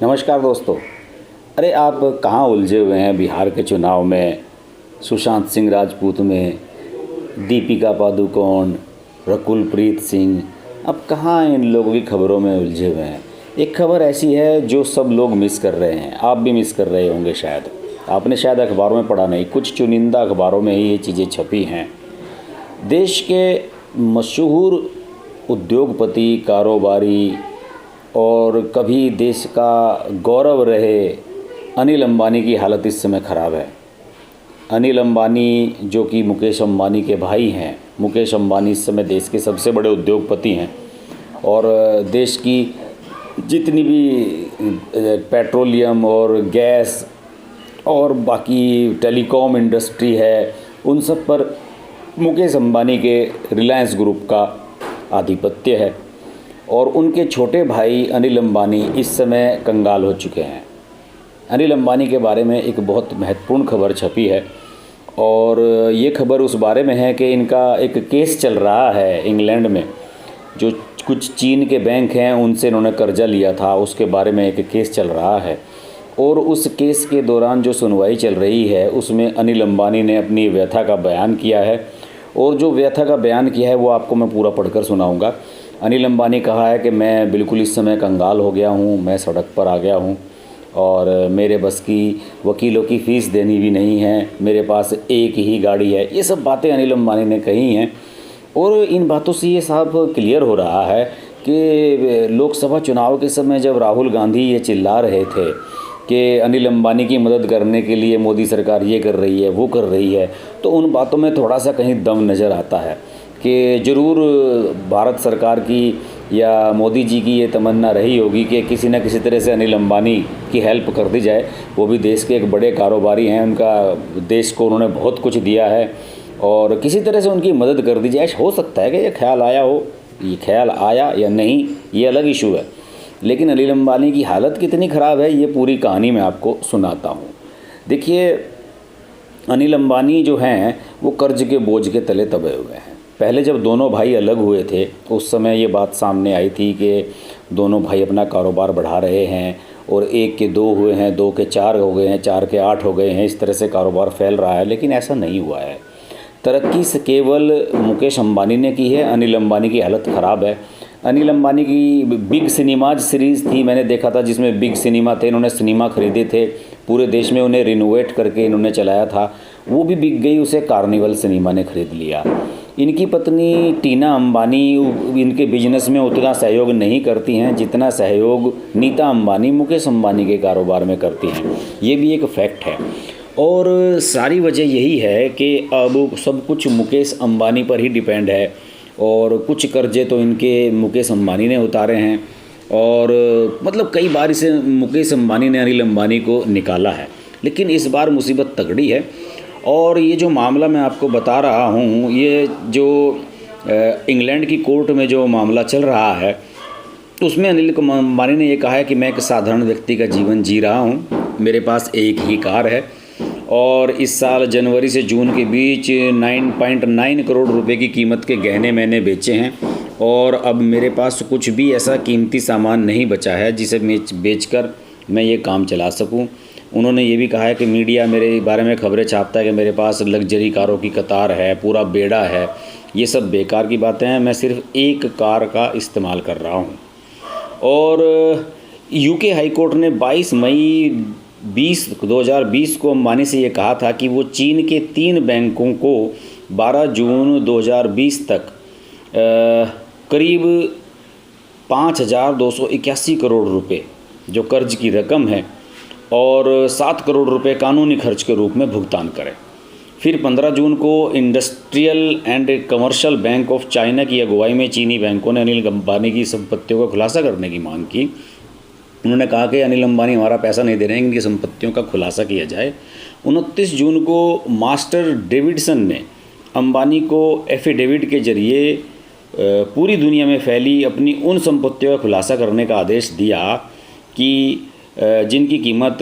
नमस्कार दोस्तों। अरे आप कहाँ उलझे हुए हैं बिहार के चुनाव में, सुशांत सिंह राजपूत में, दीपिका पादुकोण, रकुलप्रीत सिंह। अब कहाँ इन लोगों की खबरों में उलझे हुए हैं। एक खबर ऐसी है जो सब लोग मिस कर रहे हैं, आप भी मिस कर रहे होंगे शायद। आपने शायद अखबारों में पढ़ा नहीं, कुछ चुनिंदा अखबारों में ही ये चीज़ें छपी हैं। देश के मशहूर उद्योगपति, कारोबारी और कभी देश का गौरव रहे अनिल अंबानी की हालत इस समय ख़राब है। अनिल अंबानी जो कि मुकेश अंबानी के भाई हैं, मुकेश अंबानी इस समय देश के सबसे बड़े उद्योगपति हैं और देश की जितनी भी पेट्रोलियम और गैस और बाकी टेलीकॉम इंडस्ट्री है, उन सब पर मुकेश अंबानी के रिलायंस ग्रुप का आधिपत्य है। और उनके छोटे भाई अनिल अंबानी इस समय कंगाल हो चुके हैं। अनिल अंबानी के बारे में एक बहुत महत्वपूर्ण खबर छपी है और ये खबर उस बारे में है कि इनका एक केस चल रहा है इंग्लैंड में। जो कुछ चीन के बैंक हैं उनसे इन्होंने कर्जा लिया था, उसके बारे में एक केस चल रहा है और उस केस के दौरान जो सुनवाई चल रही है उसमें अनिल अंबानी ने अपनी व्यथा का बयान किया है और जो व्यथा का बयान किया है वो आपको मैं पूरा पढ़कर सुनाऊंगा। अनिल अंबानी कहा है कि मैं बिल्कुल इस समय कंगाल हो गया हूँ, मैं सड़क पर आ गया हूँ और मेरे बस की वकीलों की फ़ीस देनी भी नहीं है, मेरे पास एक ही गाड़ी है। ये सब बातें अनिल अंबानी ने कही हैं और इन बातों से ये साफ क्लियर हो रहा है कि लोकसभा चुनाव के समय जब राहुल गांधी ये चिल्ला रहे थे कि अनिल अंबानी की मदद करने के लिए मोदी सरकार ये कर रही है, वो कर रही है, तो उन बातों में थोड़ा सा कहीं दम नज़र आता है कि ज़रूर भारत सरकार की या मोदी जी की ये तमन्ना रही होगी कि किसी न किसी तरह से अनिल अंबानी की हेल्प कर दी जाए। वो भी देश के एक बड़े कारोबारी हैं, उनका देश को उन्होंने बहुत कुछ दिया है और किसी तरह से उनकी मदद कर दी जाए। हो सकता है कि ये ख्याल आया हो, ये ख्याल आया या नहीं ये अलग इशू है, लेकिन अनिल अंबानी की हालत कितनी ख़राब है ये पूरी कहानी मैं आपको सुनाता हूँ। देखिए, अनिल अंबानी जो हैं वो कर्ज के बोझ के तले दबे हुए हैं। पहले जब दोनों भाई अलग हुए थे उस समय ये बात सामने आई थी कि दोनों भाई अपना कारोबार बढ़ा रहे हैं और एक के दो हुए हैं, दो के चार हो गए हैं, चार के आठ हो गए हैं, इस तरह से कारोबार फैल रहा है। लेकिन ऐसा नहीं हुआ है। तरक्की से केवल मुकेश अंबानी ने की है। अनिल अंबानी की हालत ख़राब है। अनिल अंबानी की बिग सिनेमाज सीरीज़ थी, मैंने देखा था, जिसमें बिग सिनेमा थे, इन्होंने सिनेमा खरीदे थे पूरे देश में, उन्हें रिनोवेट करके इन्होंने चलाया था, वो भी बिक गई, उसे कार्निवल सिनेमा ने खरीद लिया। इनकी पत्नी टीना अंबानी इनके बिजनेस में उतना सहयोग नहीं करती हैं जितना सहयोग नीता अंबानी मुकेश अंबानी के कारोबार में करती हैं। ये भी एक फैक्ट है और सारी वजह यही है कि अब सब कुछ मुकेश अंबानी पर ही डिपेंड है और कुछ कर्जे तो इनके मुकेश अंबानी ने उतारे हैं और मतलब कई बार इसे मुकेश अंबानी ने अनिल अंबानी को निकाला है। लेकिन इस बार मुसीबत तगड़ी है और ये जो मामला मैं आपको बता रहा हूँ, ये जो इंग्लैंड की कोर्ट में जो मामला चल रहा है उसमें अनिल अंबानी ने ये कहा है कि मैं एक साधारण व्यक्ति का जीवन जी रहा हूँ, मेरे पास एक ही कार है और इस साल जनवरी से जून के बीच 9.9 करोड़ रुपए की कीमत के गहने मैंने बेचे हैं और अब मेरे पास कुछ भी ऐसा कीमती सामान नहीं बचा है जिसे बेचकर मैं ये काम चला सकूं। उन्होंने ये भी कहा है कि मीडिया मेरे बारे में खबरें छापता है कि मेरे पास लग्जरी कारों की कतार है, पूरा बेड़ा है, ये सब बेकार की बातें हैं। मैं सिर्फ एक कार का इस्तेमाल कर रहा हूँ। और यूके हाई कोर्ट ने 22 मई 2020 को अंबानी से ये कहा था कि वो चीन के 3 बैंकों को 12 जून 2020 तक करीब 5,281 करोड़ रुपए जो कर्ज की रकम है और 7 करोड़ रुपए कानूनी खर्च के रूप में भुगतान करें। फिर 15 जून को industrial and commercial bank of China की अगुवाई में चीनी बैंकों ने अनिल अंबानी की संपत्तियों का खुलासा करने की मांग की। उन्होंने कहा कि अनिल अंबानी हमारा पैसा नहीं दे रहे हैं, इनकी संपत्तियों का खुलासा किया जाए। 29 जून को मास्टर डेविडसन ने अंबानी को एफिडेविट के जरिए पूरी दुनिया में फैली अपनी उन संपत्तियों का खुलासा करने का आदेश दिया कि जिनकी कीमत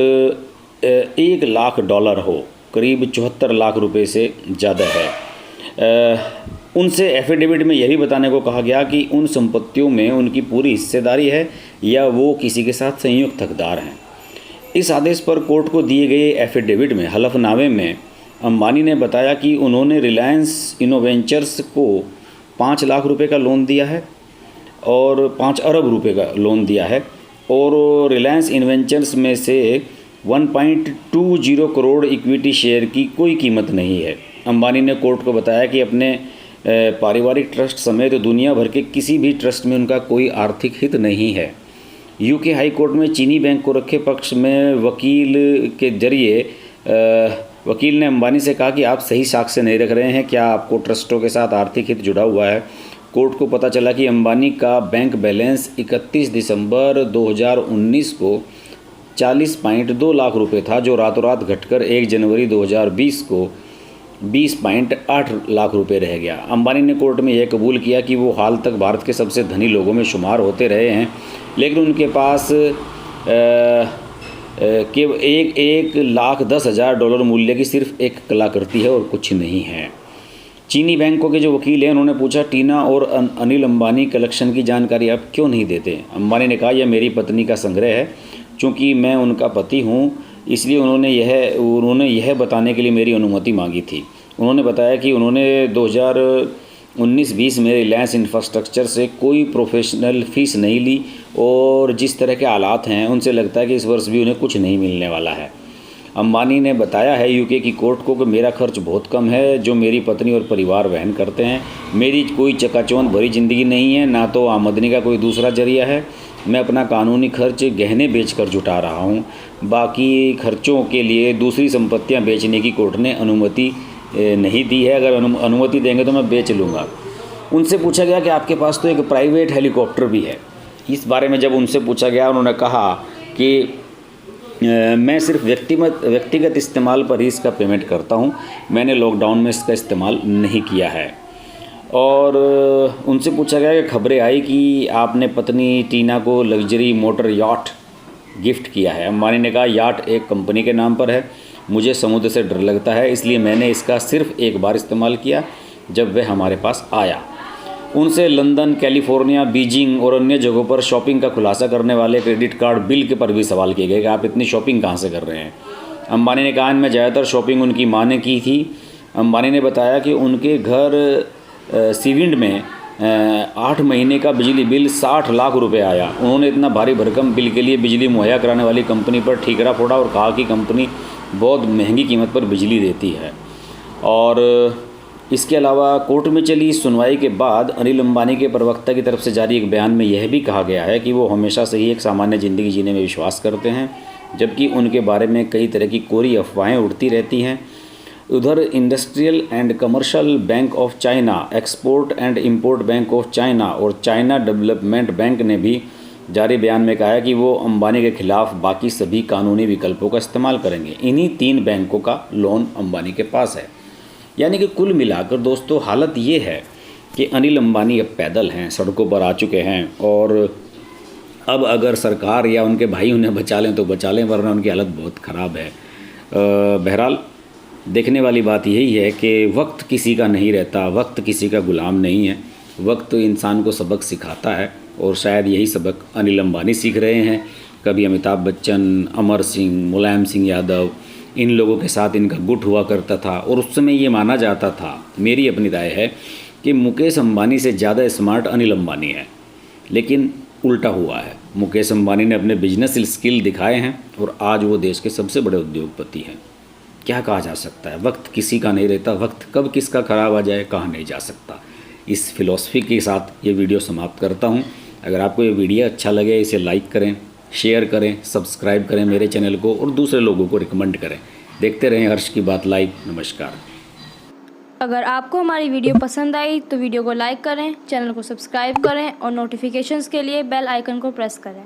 $1 लाख हो, करीब 74 लाख रुपए से ज़्यादा है। उनसे एफिडेविट में यह भी बताने को कहा गया कि उन संपत्तियों में उनकी पूरी हिस्सेदारी है या वो किसी के साथ संयुक्त हकदार हैं। इस आदेश पर कोर्ट को दिए गए एफिडेविट में हलफनामे में अंबानी ने बताया कि उन्होंने रिलायंस इनोवेंचर्स को 5 लाख रुपए का लोन दिया है और 5 अरब रुपए का लोन दिया है और रिलायंस इन्वेंचर्स में से 1.20 करोड़ इक्विटी शेयर की कोई कीमत नहीं है। अंबानी ने कोर्ट को बताया कि अपने पारिवारिक ट्रस्ट समेत दुनिया भर के किसी भी ट्रस्ट में उनका कोई आर्थिक हित नहीं है। यूके हाई कोर्ट में चीनी बैंक को रखे पक्ष में वकील के जरिए वकील ने अंबानी से कहा कि आप सही साक्ष्य नहीं रख रहे हैं, क्या आपको ट्रस्टों के साथ आर्थिक हित जुड़ा हुआ है। कोर्ट को पता चला कि अंबानी का बैंक बैलेंस 31 दिसंबर 2019 को 40.2 लाख रुपए था, जो रातों रात घटकर 1 जनवरी 2020 को 20.8 लाख रुपए रह गया। अंबानी ने कोर्ट में यह कबूल किया कि वो हाल तक भारत के सबसे धनी लोगों में शुमार होते रहे हैं, लेकिन उनके पास केवल 1,10,000 डॉलर मूल्य की सिर्फ एक कलाकृति है और कुछ नहीं है। चीनी बैंकों के जो वकील हैं उन्होंने पूछा, टीना और अनिल अंबानी कलेक्शन की जानकारी आप क्यों नहीं देते। अंबानी ने कहा, यह मेरी पत्नी का संग्रह है, चूँकि मैं उनका पति हूँ इसलिए उन्होंने यह बताने के लिए मेरी अनुमति मांगी थी। उन्होंने बताया कि उन्होंने 2019-20 में रिलायंस इंफ्रास्ट्रक्चर से कोई प्रोफेशनल फ़ीस नहीं ली और जिस तरह के हालात हैं उनसे लगता है कि इस वर्ष भी उन्हें कुछ नहीं मिलने वाला है। अंबानी ने बताया है यूके की कोर्ट को कि मेरा खर्च बहुत कम है जो मेरी पत्नी और परिवार वहन करते हैं। मेरी कोई चकाचौंध भरी ज़िंदगी नहीं है, ना तो आमदनी का कोई दूसरा जरिया है। मैं अपना कानूनी खर्च गहने बेचकर जुटा रहा हूँ। बाकी खर्चों के लिए दूसरी संपत्तियाँ बेचने की कोर्ट ने अनुमति नहीं दी है। अगर अनुमति देंगे तो मैं बेच लूँगा। उनसे पूछा गया कि आपके पास तो एक प्राइवेट हेलीकॉप्टर भी है। इस बारे में जब उनसे पूछा गया, उन्होंने कहा कि मैं सिर्फ व्यक्तिगत इस्तेमाल पर ही इसका पेमेंट करता हूँ, मैंने लॉकडाउन में इसका इस्तेमाल नहीं किया है। और उनसे पूछा गया कि खबरें आई कि आपने पत्नी टीना को लग्जरी मोटर याट गिफ्ट किया है। अंबानी ने कहा, याट एक कंपनी के नाम पर है, मुझे समुद्र से डर लगता है इसलिए मैंने इसका सिर्फ एक बार इस्तेमाल किया जब वह हमारे पास आया। उनसे लंदन, कैलिफोर्निया, बीजिंग और अन्य जगहों पर शॉपिंग का खुलासा करने वाले क्रेडिट कार्ड बिल के पर भी सवाल किए गए कि आप इतनी शॉपिंग कहाँ से कर रहे हैं। अंबानी ने कहा, इनमें ज़्यादातर शॉपिंग उनकी मां ने की थी। अंबानी ने बताया कि उनके घर सीविंड में 8 महीने का बिजली बिल 60 लाख रुपए आया। उन्होंने इतना भारी भरकम बिल के लिए बिजली मुहैया कराने वाली कंपनी पर ठीकरा फोड़ा और कहा कि कंपनी बहुत महंगी कीमत पर बिजली देती है। और इसके अलावा कोर्ट में चली सुनवाई के बाद अनिल अंबानी के प्रवक्ता की तरफ से जारी एक बयान में यह भी कहा गया है कि वो हमेशा से ही एक सामान्य ज़िंदगी जीने में विश्वास करते हैं, जबकि उनके बारे में कई तरह की कोरी अफवाहें उड़ती रहती हैं। उधर industrial and commercial bank of China, export and import bank of China और चाइना डेवलपमेंट बैंक ने भी जारी बयान में कहा है कि वो अंबानी के खिलाफ बाकी सभी कानूनी विकल्पों का इस्तेमाल करेंगे। इन्हीं 3 बैंकों का लोन अंबानी के पास है। यानी कि कुल मिलाकर दोस्तों हालत ये है कि अनिल अंबानी अब पैदल हैं, सड़कों पर आ चुके हैं और अब अगर सरकार या उनके भाई उन्हें बचा लें तो बचा लें, वरना उनकी हालत बहुत ख़राब है। बहरहाल देखने वाली बात यही है कि वक्त किसी का नहीं रहता, वक्त किसी का गुलाम नहीं है। वक्त इंसान को सबक सिखाता है और शायद यही सबक अनिल अंबानी सीख रहे हैं। कभी अमिताभ बच्चन, अमर सिंह, मुलायम सिंह यादव, इन लोगों के साथ इनका गुट हुआ करता था और उस समय ये माना जाता था, मेरी अपनी राय है कि मुकेश अंबानी से ज़्यादा स्मार्ट अनिल अंबानी है, लेकिन उल्टा हुआ है। मुकेश अंबानी ने अपने बिजनेस स्किल दिखाए हैं और आज वो देश के सबसे बड़े उद्योगपति हैं। क्या कहा जा सकता है, वक्त किसी का नहीं रहता, वक्त कब किसका ख़राब आ जाए कहा नहीं जा सकता। इस फिलॉसफी के साथ ये वीडियो समाप्त करता हूँ। अगर आपको ये वीडियो अच्छा लगे इसे लाइक करें, शेयर करें, सब्सक्राइब करें मेरे चैनल को और दूसरे लोगों को रिकमेंड करें। देखते रहें हर्ष की बात लाइव। नमस्कार। अगर आपको हमारी वीडियो पसंद आई तो वीडियो को लाइक करें, चैनल को सब्सक्राइब करें और नोटिफिकेशंस के लिए बेल आइकन को प्रेस करें।